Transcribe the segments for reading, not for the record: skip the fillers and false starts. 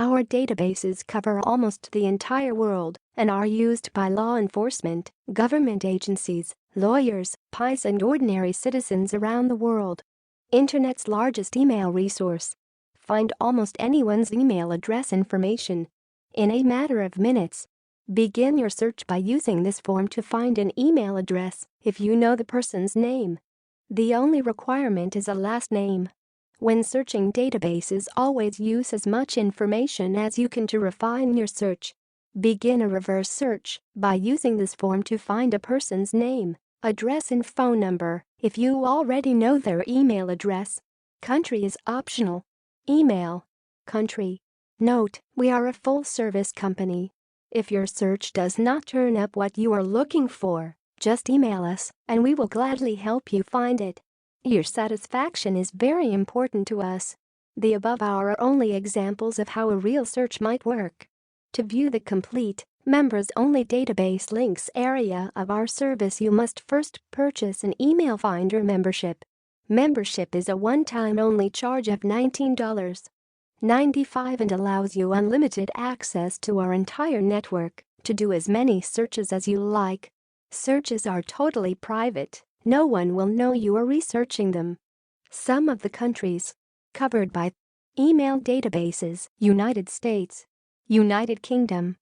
Our databases cover almost the entire world and are used by law enforcement, government agencies, lawyers, PIs and ordinary citizens around the world. Internet's largest email resource. Find almost anyone's email address information in a matter of minutes. Begin your search by using this form to find an email address if you know the person's name. The only requirement is a last name. When searching databases, always use as much information as you can to refine your search. Begin a reverse search by using this form to find a person's name, address and phone number if you already know their email address. Country is optional. Email. Country. Note, we are a full-service company. If your search does not turn up what you are looking for, just email us and we will gladly help you find it. Your satisfaction is very important to us. The above are only examples of how a real search might work. To view the complete, members-only database links area of our service, you must first purchase an Email Finder membership. Membership is a one-time only charge of $19.95 and allows you unlimited access to our entire network to do as many searches as you like. Searches are totally private. No one will know you are researching them. Some of the countries covered by email databases: United States, United Kingdom,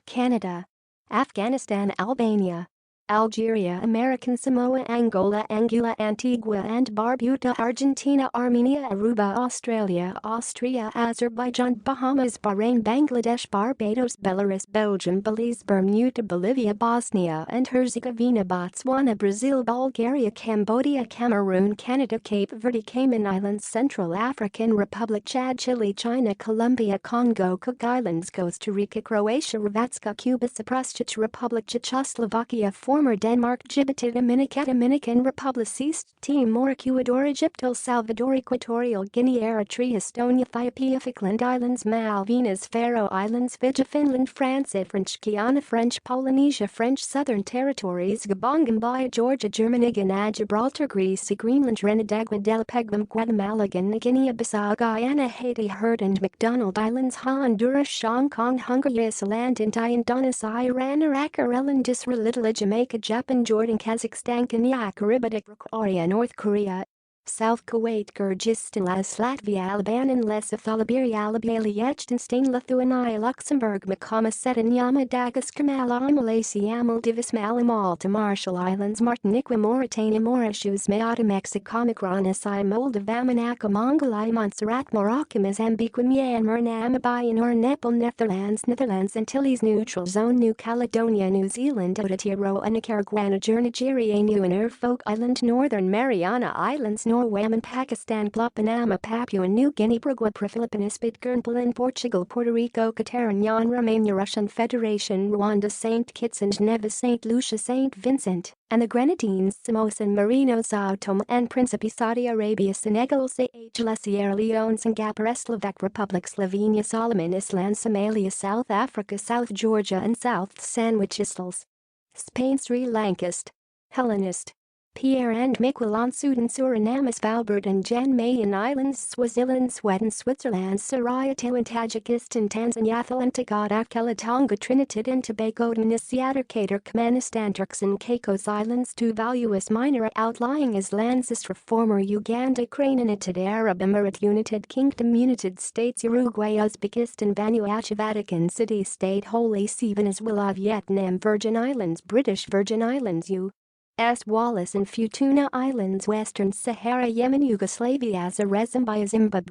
Canada, Afghanistan, Albania, Algeria, American Samoa, Angola, Antigua and Barbuda, Argentina, Armenia, Aruba, Australia, Austria, Azerbaijan, Bahamas, Bahrain, Bangladesh, Barbados, Belarus, Belgium, Belize, Bermuda, Bolivia, Bosnia and Herzegovina, Botswana, Brazil, Bulgaria, Cambodia, Cameroon, Canada, Cape Verde, Cayman Islands, Central African Republic, Chad, Chile, China, Colombia, Congo, Cook Islands, Costa Rica, Croatia, Hrvatska, Cuba, Cyprus, Czech Republic, Czechoslovakia, former Denmark, Djibouti, Dominican Republic, East Timor, Ecuador, Egypt, El Salvador, Equatorial Guinea, Eritrea, Estonia, Ethiopia, Falkland Islands, Malvinas, Faroe Islands, Fiji, Finland, France, French Guiana, French Polynesia, French Southern Territories, Gabon, Gambia, Georgia, Germany, Ghana, Gibraltar, Greece, Greenland, Trinidad, Guatemala, Guinea-Bissau, Guyana, Haiti, Heard and McDonald Islands, Honduras, Hong Kong, Hungary, Iceland, India, Indonesia, Iran, Iraq, Ireland, Israel, Italy, Jamaica, Japan, Jordan, Kazakhstan, Kenya, Caribbean, Korea, North Korea, South Kuwait, Kyrgyzstan, Latvia, Albania, Lesotho, Liberia, Liechtenstein, Lithuania, Luxembourg, Macedon, Madagascar, Malawi, Malaysia, Maldives, Malta, Marshall Islands, Martinique, Mauritania, Mauritius, Malta, Mexico, Micronesia, Moldova, Monaco, Mongolia, Montserrat, Morocco, Mozambique, Myanmar, Namibia, Nepal, Netherlands, Antilles, Neutral Zone, New Caledonia, New Zealand, Aotearoa, Nicaragua, Nigeria, New and Norfolk Island, Northern Mariana Islands, Norway, Pakistan, Panama, Papua New Guinea, Paraguay, Philippines, Pitcairn, Portugal, Puerto Rico, Qatar, Romania, Russian Federation, Rwanda, St. Kitts and Nevis, St. Lucia, St. Vincent and the Grenadines, Samoa, San Marino, Sao Tome and Principe, Saudi Arabia, Senegal, Seychelles, Sierra Leone, Singapore, Slovak Republic, Slovenia, Solomon Islands, Somalia, South Africa, South Georgia and South Sandwich Isles, Spain, Sri Lankist, Hellenist, Pierre and Miquelon, Sudan, Suriname, Svalbard and Jan Mayen Islands, Swaziland, Sweden, Switzerland, Sarajevo and Tajikistan, Tanzania, Antigua, Tonga, Trinidad and Tobago, Tunisia, Turkmenistan, Turks and Caicos Islands, Tuvalu, Minor, outlying islands, former Uganda, Ukraine, United Arab Emirates, United Kingdom, United States, Uruguay, Uzbekistan, Vanuatu, Vatican City, State, Holy See, Venezuela, Vietnam, Virgin Islands, British Virgin Islands, U.S. Wallis and Futuna Islands, Western Sahara, Yemen, Yugoslavia, Zimbabwe.